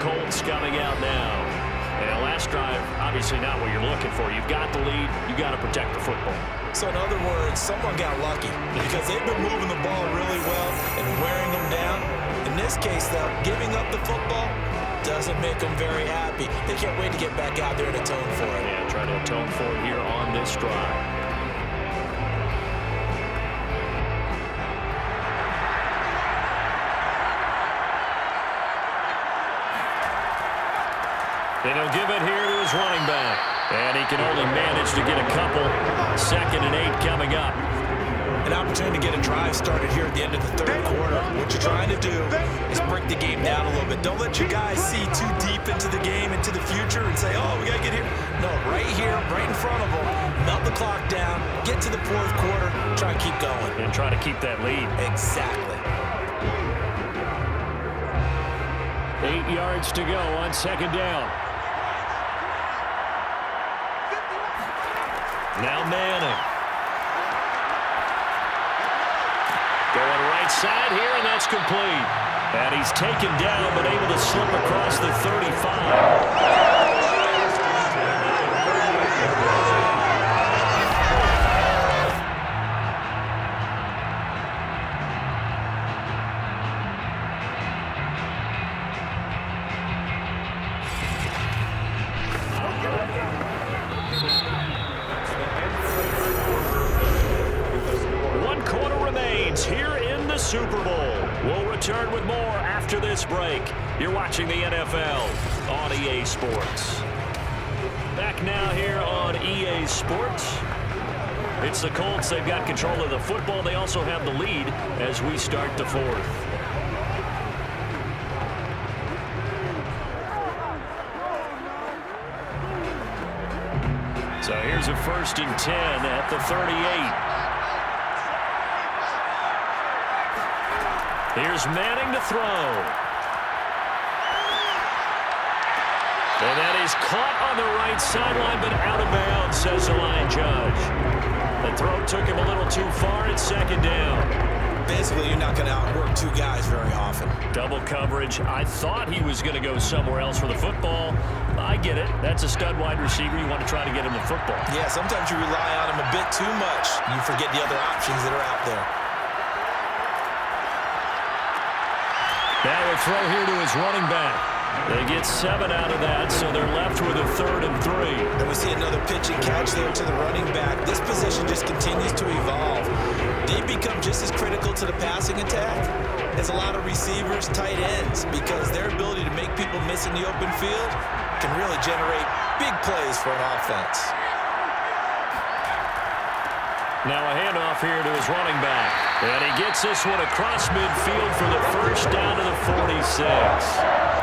Colts coming out now. And last drive, obviously not what you're looking for. You've got the lead. You've got to protect the football. So in other words, someone got lucky because they've been moving the ball really well and wearing them down. In this case, though, giving up the football doesn't make them very happy. They can't wait to get back out there and atone for it. Yeah, try to atone for it here on this drive. And he'll give it here to his running back. And he can only manage to get a couple. 2nd and 8 coming up. An opportunity to get a drive started here at the end of the 3rd quarter. What you're trying to do is break the game down a little bit. Don't let your guys see too deep into the game, into the future, and say, oh, we got to get here. No, right here, right in front of them. Melt the clock down, get to the 4th quarter, try to keep going. And try to keep that lead. Exactly. 8 yards to go on 2nd down. Now Manning. Going right side here, and that's complete. And he's taken down, but able to slip across the 35. Super Bowl. We'll return with more after this break. You're watching the NFL on EA Sports. Back now here on EA Sports. It's the Colts. They've got control of the football. They also have the lead as we start the 4th. So here's a 1st and 10 at the 38. Here's Manning to throw. And that is caught on the right sideline, but out of bounds, says the line judge. The throw took him a little too far at 2nd down. Basically, you're not going to outwork 2 guys very often. Double coverage. I thought he was going to go somewhere else for the football. I get it. That's a stud wide receiver. You want to try to get him the football. Yeah, sometimes you rely on him a bit too much. You forget the other options that are out there. Now a throw here to his running back. They get 7 out of that, so they're left with a 3rd and 3. And we see another pitch and catch there to the running back. This position just continues to evolve. They become just as critical to the passing attack as a lot of receivers, tight ends, because their ability to make people miss in the open field can really generate big plays for an offense. Now a handoff here to his running back. And he gets this one across midfield for the 1st down to the 46.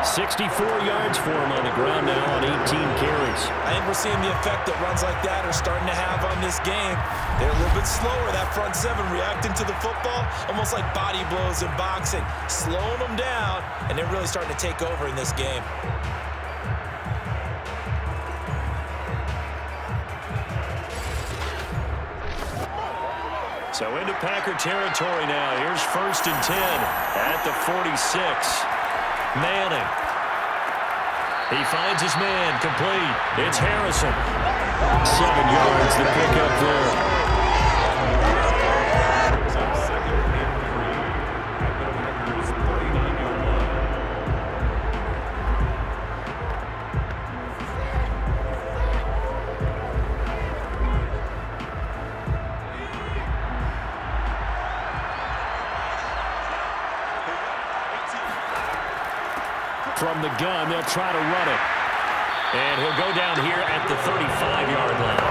64 yards for him on the ground now on 18 carries. I think we're seeing the effect that runs like that are starting to have on this game. They're a little bit slower, that front 7 reacting to the football, almost like body blows in boxing, slowing them down, and they're really starting to take over in this game. So into Packer territory now. Here's 1st and 10 at the 46. Manning. He finds his man, complete. It's Harrison. 7 yards to pick up there. From the gun, they'll try to run it. And he'll go down here at the 35-yard line.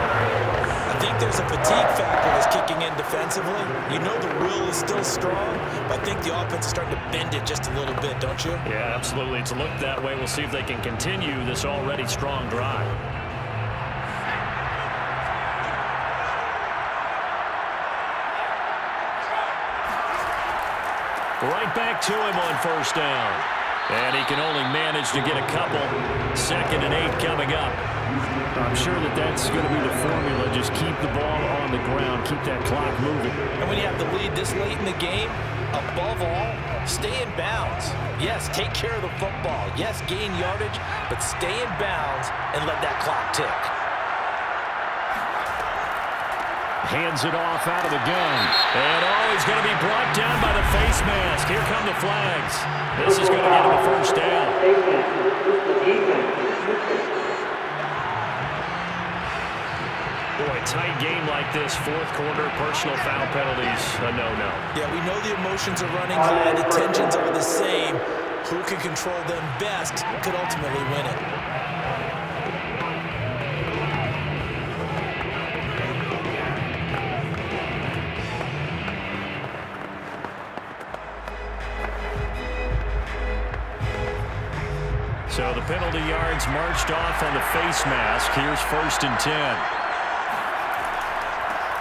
I think there's a fatigue factor that's kicking in defensively. You know the will is still strong, but I think the offense is starting to bend it just a little bit, don't you? Yeah, absolutely. It's looked that way. We'll see if they can continue this already strong drive. Right back to him on 1st down. And he can only manage to get a couple. 2nd and 8 coming up. I'm sure that that's going to be the formula. Just keep the ball on the ground. Keep that clock moving. And when you have the lead this late in the game, above all, Stay in bounds. Yes, take care of the football. Yes, gain yardage, but stay in bounds and let that clock tick. Hands it off out of the gun. And he's going to be brought down by the face mask. Here come the flags. This is going to get him a first down. Boy, tight game like this, fourth quarter, personal foul penalties, a no-no. Yeah, we know the emotions are running high, the tensions are the same. Who can control them best could ultimately win it. So the penalty yards marched off on the face mask. Here's 1st and 10.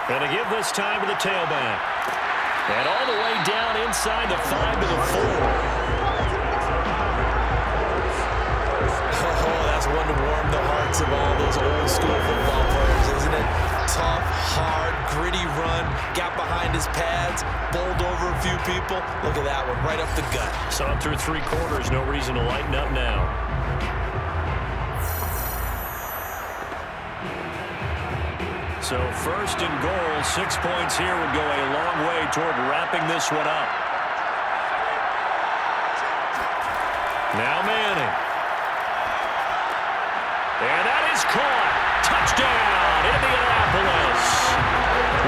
Going to give this time to the tailback. And all the way down inside the 5 to the 4. Oh, that's one to warm the hearts of all those old school football players, isn't it? Tough, hard, gritty run. Got behind his pads, bowled over a few people. Look at that one, right up the gut. Saw him through 3 quarters. No reason to lighten up now. So 1st and goal, 6 points here would go a long way toward wrapping this one up. Now Manning. And that is caught. Touchdown, Indianapolis.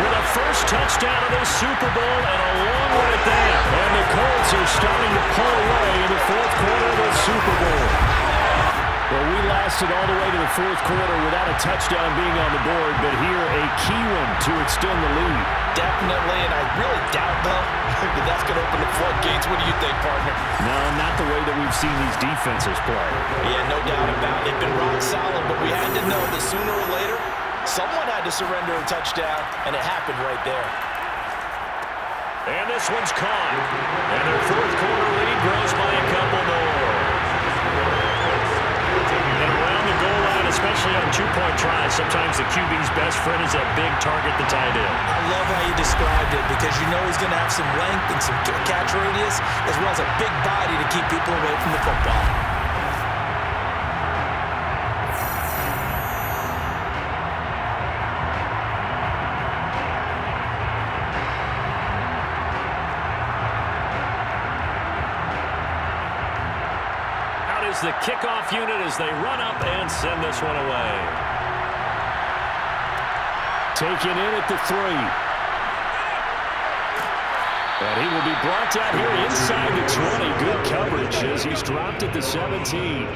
With a first touchdown of this Super Bowl and a long one at that. And the Colts are starting to pull away in the 4th quarter of the Super Bowl. Well, we lasted all the way to the 4th quarter without a touchdown being on the board, but here a key one to extend the lead. Definitely, and I really doubt, though, that that's going to open the floodgates. What do you think, partner? No, not the way that we've seen these defenses play. Yeah, no doubt about it. They've been rock solid, but we had to know that sooner or later, someone had to surrender a touchdown, and it happened right there. And this one's caught. And their 4th quarter lead grows by a couple more. And around the goal line, especially on 2-point tries, sometimes the QB's best friend is that big target, the tight end. I love how you described it because you know he's going to have some length and some catch radius as well as a big body to keep people away from the football. The kickoff unit as they run up and send this one away. Taken in at the 3. And he will be brought down here inside the 20. Good coverage as he's dropped at the 17.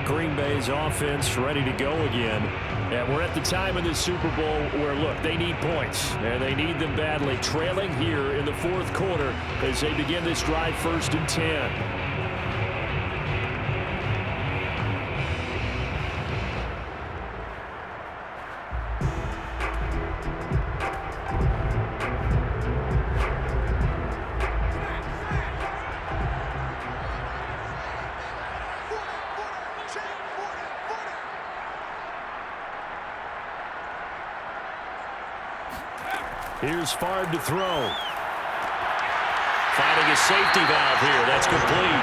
Green Bay's offense ready to go again. And we're at the time in the Super Bowl where, look, they need points. And they need them badly. Trailing here in the 4th quarter as they begin this drive 1st and 10. Here's Favre to throw. Finding a safety valve here. That's complete.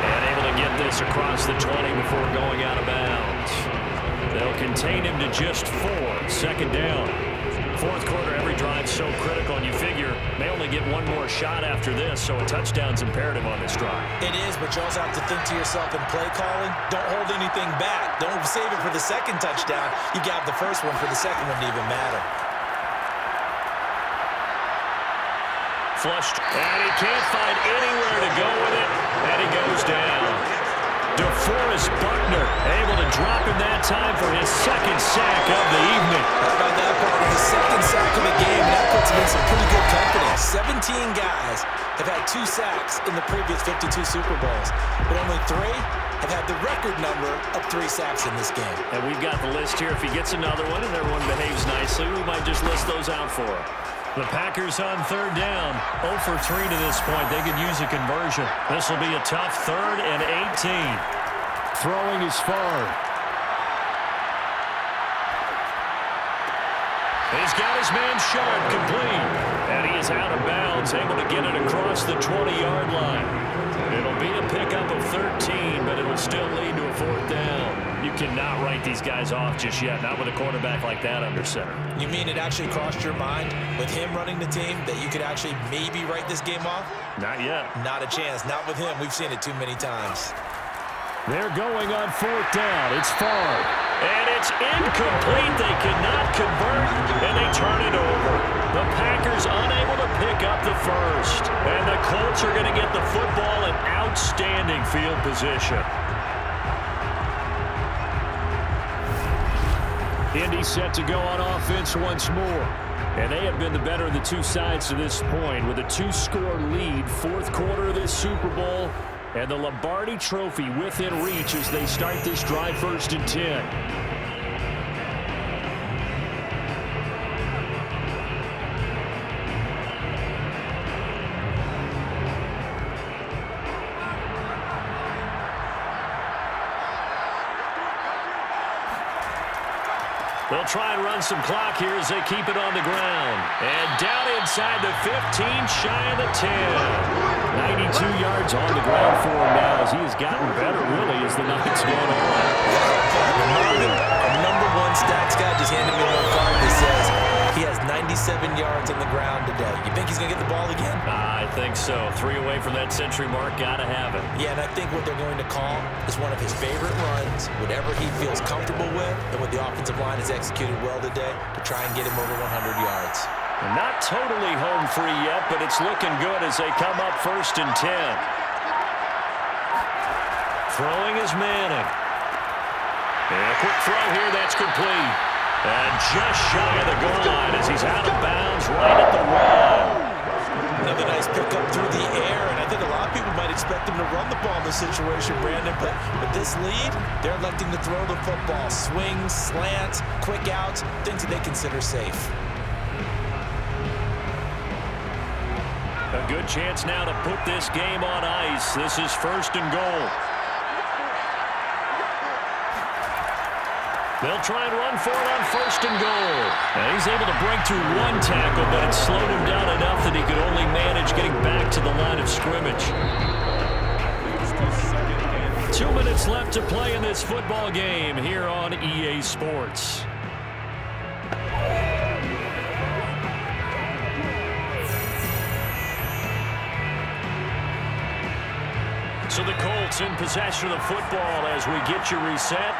And able to get this across the 20 before going out of bounds. They'll contain him to just 4. 2nd down. 4th quarter, every drive so critical, and you figure they only get one more shot after this, so a touchdown's imperative on this drive. It is, but you also have to think to yourself in play calling, don't hold anything back. Don't save it for the 2nd touchdown. You got the 1st one for the 2nd one to even matter. Flushed, and he can't find anywhere to go with it, and he goes down. DeForest Buckner able to drop him that time for his 2nd sack of the evening. How about that part? His 2nd sack of the game, and that puts him in some pretty good company. 17 guys have had 2 sacks in the previous 52 Super Bowls, but only 3 have had the record number of 3 sacks in this game. And we've got the list here. If he gets another one and everyone behaves nicely, we might just list those out for him. The Packers on 3rd down. 0 for 3 to this point. They could use a conversion. This will be a tough 3rd and 18. Throwing is far. He's got his man Sharpe complete. And he is out of bounds, able to get it across the 20-yard line. It'll be a pickup of 13, but it'll still lead to a 4th down. You cannot write these guys off just yet, not with a quarterback like that under center. You mean it actually crossed your mind with him running the team that you could actually maybe write this game off? Not yet. Not a chance. Not with him. We've seen it too many times. They're going on 4th down. It's Favre. And it's incomplete. They cannot convert, and they turn it over. The Packers unable to pick up the first. And the Colts are going to get the football in outstanding field position. Indy set to go on offense once more. And they have been the better of the two sides to this point with a 2-score lead. 4th quarter of this Super Bowl. And the Lombardi Trophy within reach as they start this drive 1st and 10. They'll try and run some clock here as they keep it on the ground. And down inside the 15, shy of the 10. 92 yards on the ground for him now as he has gotten better, really, as the night's gone on. Our number one stats guy just handed me one card that says he has 97 yards on the ground today. You think he's going to get the ball again? I think so. 3 away from that century mark. Got to have it. Yeah, and I think what they're going to call is one of his favorite runs, whatever he feels comfortable with, and what the offensive line has executed well today to try and get him over 100 yards. Not totally home free yet, but it's looking good as they come up 1st and 10. Throwing is Manning. And a quick throw here, that's complete. And just shy of the goal line as he's out of bounds right at the 1. Another nice pickup through the air, and I think a lot of people might expect them to run the ball in this situation, Brandon, but with this lead, they're electing to throw the football. Swings, slants, quick outs, things that they consider safe. A good chance now to put this game on ice. This is 1st and goal. They'll try and run for it on 1st and goal. And he's able to break through 1 tackle, but it slowed him down enough that he could only manage getting back to the line of scrimmage. 2 minutes left to play in this football game here on EA Sports. So the Colts in possession of the football as we get you reset.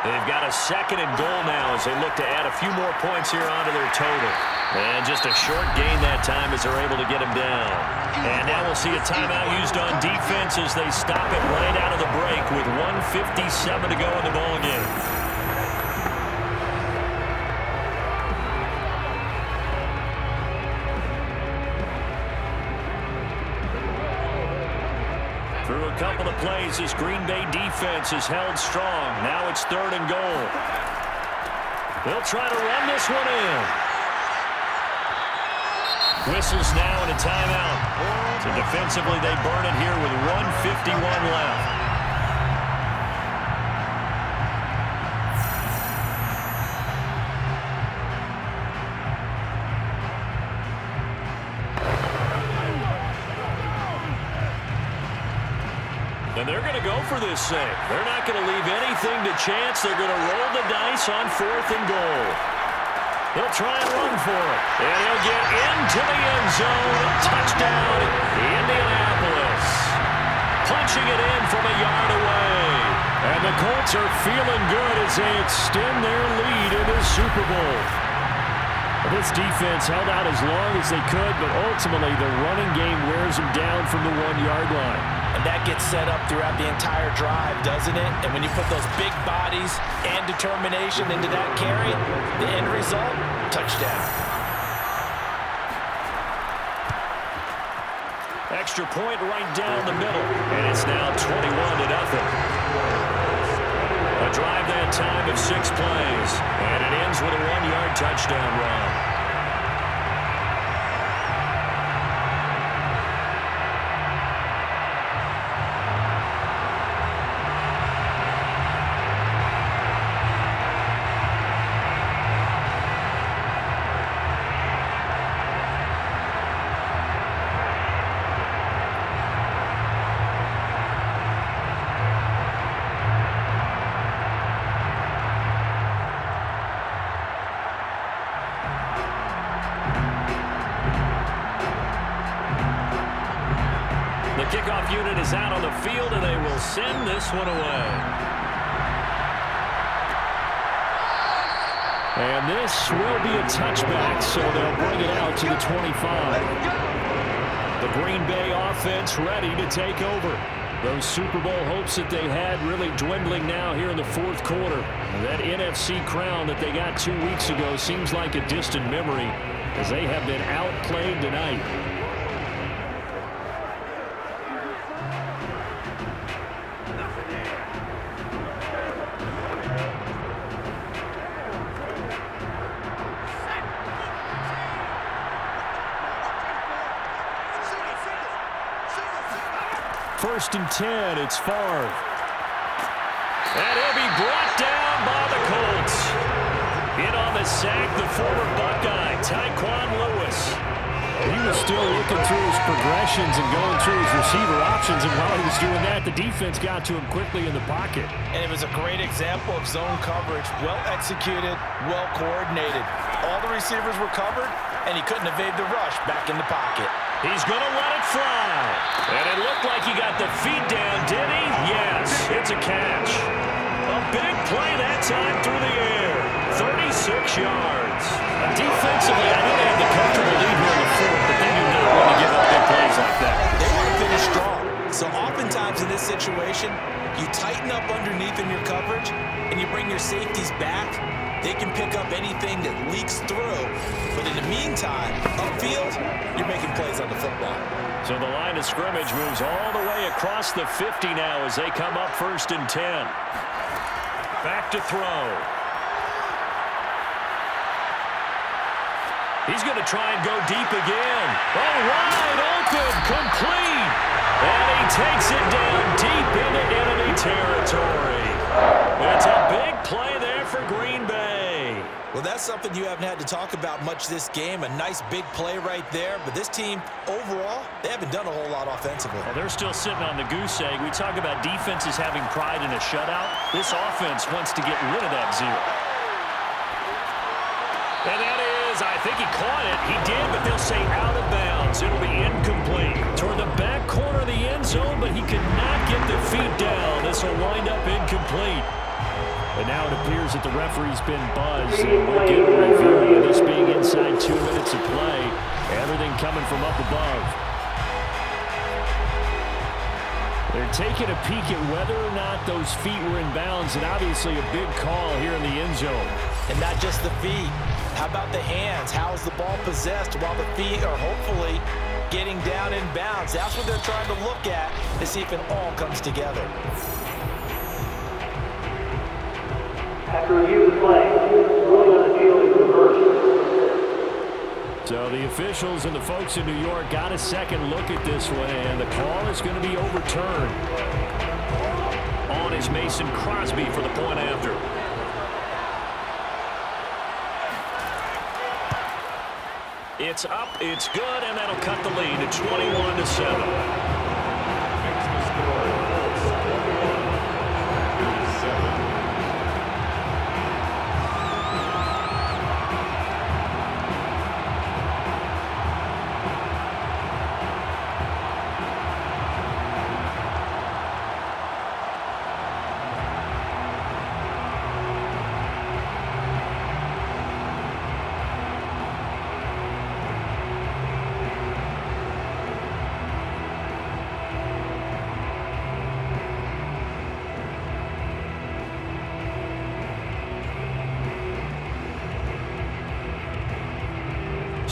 They've got a 2nd and goal now as they look to add a few more points here onto their total. And just a short gain that time as they're able to get him down. And now we'll see a timeout used on defense as they stop it right out of the break with 1:57 to go in the ballgame. Through a couple of plays, this Green Bay defense is held strong. Now it's 3rd and goal. They'll try to run this one in. Whistles now and a timeout. So defensively, they burn it here with 1:51 left. And they're going to go for this save. They're not going to leave anything to chance. They're going to roll the dice on 4th and goal. They'll try and run for it. And he'll get into the end zone. Touchdown, Indianapolis. Punching it in from a yard away. And the Colts are feeling good as they extend their lead in the Super Bowl. This defense held out as long as they could, but ultimately the running game wears them down from the 1-yard line. And that gets set up throughout the entire drive, doesn't it? And when you put those big bodies and determination into that carry, the end result, touchdown. Extra point right down the middle, and it's now 21-0. A drive that time of 6 plays, and it ends with a 1-yard touchdown run. The kickoff unit is out on the field, and they will send this one away. And this will be a touchback, so they'll bring it out to the 25. The Green Bay offense ready to take over. Those Super Bowl hopes that they had really dwindling now here in the fourth quarter. And that NFC crown that they got 2 weeks ago seems like a distant memory as they have been outplayed tonight. First and 10, it's Favre. And he'll be brought down by the Colts. In on the sack, the former Buckeye, Tyquan Lewis. He was still looking through his progressions and going through his receiver options, and while he was doing that, the defense got to him quickly in the pocket. And it was a great example of zone coverage, well executed, well coordinated. All the receivers were covered, and he couldn't evade the rush back in the pocket. He's going to let it fly. And it looked like he got the feet down, did he? Yes, it's a catch. A big play that time through the air. 36 yards. Defensively, I know they had the comfortable lead here in the fourth, but they do not want to give up big plays like that. They want to finish strong. So oftentimes in this situation, you tighten up underneath in your coverage, and you bring your safeties back. They can pick up anything that leaks through. But in the meantime, upfield, you're making plays on the football. So the line of scrimmage moves all the way across the 50 now as they come up first and 10. Back to throw. He's going to try and go deep again. Oh, wide open, complete. And he takes it down deep into enemy territory. It's a big play there for Green Bay. Well, that's something you haven't had to talk about much this game. A nice big play right there. But this team, overall, they haven't done a whole lot offensively. Well, they're still sitting on the goose egg. We talk about defenses having pride in a shutout. This offense wants to get rid of that zero. And that is, I think he caught it. He did, but they'll say out of bounds. It'll be incomplete. Toward the back corner of the end zone, but he could not get the feet down. This will wind up incomplete. And now it appears that the referee's been buzzed, and we'll get a review of this being inside 2 minutes of play. Everything coming from up above. They're taking a peek at whether or not those feet were in bounds, and obviously a big call here in the end zone. And not just the feet. How about the hands? How's the ball possessed while the feet are hopefully getting down in bounds? That's what they're trying to look at to see if it all comes together. After review of the play, ruling on the field is reversed. So the officials and the folks in New York got a second look at this one, and the call is going to be overturned. On is Mason Crosby for the point after. It's up, it's good, and that'll cut the lead to 21-7.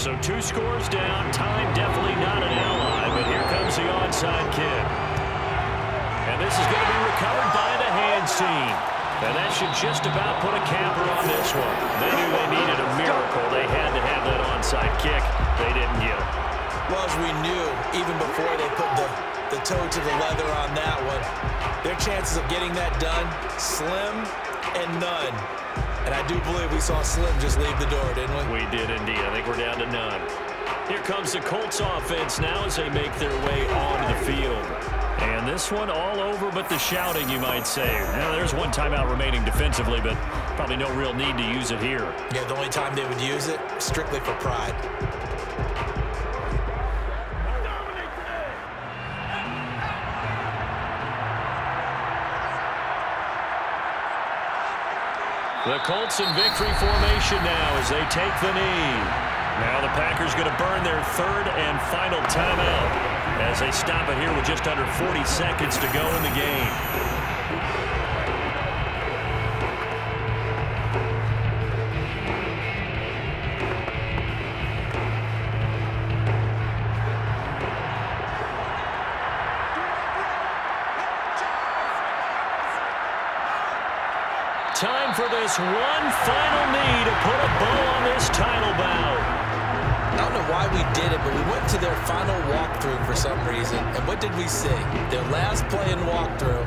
So 2 scores down, time definitely not an ally, but here comes the onside kick. And this is going to be recovered by the hands team. And that should just about put a capper on this one. They knew they needed a miracle. They had to have that onside kick. They didn't get it. Well, as we knew, even before they put the toe to the leather on that one, their chances of getting that done, slim and none. And I do believe we saw Slim just leave the door, didn't we? We did indeed. I think we're down to none. Here comes the Colts offense now as they make their way onto the field. And this one all over but the shouting, you might say. Now, there's one timeout remaining defensively, but probably no real need to use it here. Yeah, the only time they would use it, strictly for pride. The Colts in victory formation now as they take the knee. Now the Packers going to burn their third and final timeout as they stop it here with just under 40 seconds to go in the game. Time for this one final knee to put a bow on this title bout. I don't know why we did it, but we went to their final walkthrough for some reason. And what did we see? Their last play in walkthrough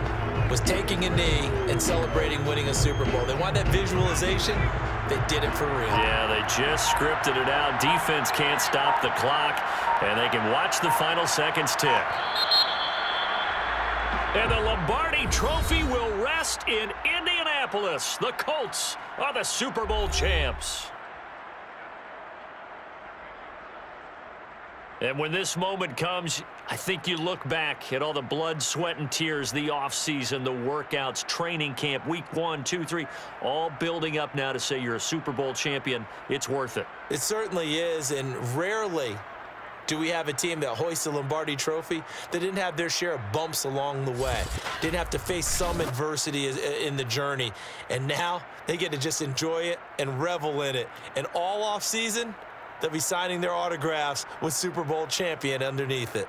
was taking a knee and celebrating winning a Super Bowl. They want that visualization. They did it for real. Yeah, they just scripted it out. Defense can't stop the clock, and they can watch the final seconds tick. And the Lombardi Trophy will rest in Indianapolis. The Colts are the Super Bowl champs. And when this moment comes, I think you look back at all the blood, sweat, and tears, the offseason, the workouts, training camp, week 1, 2, 3, all building up now to say you're a Super Bowl champion. It's worth it. It certainly is, and rarely do we have a team that hoists a Lombardi Trophy that didn't have their share of bumps along the way, didn't have to face some adversity in the journey, and now they get to just enjoy it and revel in it. And all offseason, they'll be signing their autographs with Super Bowl champion underneath it.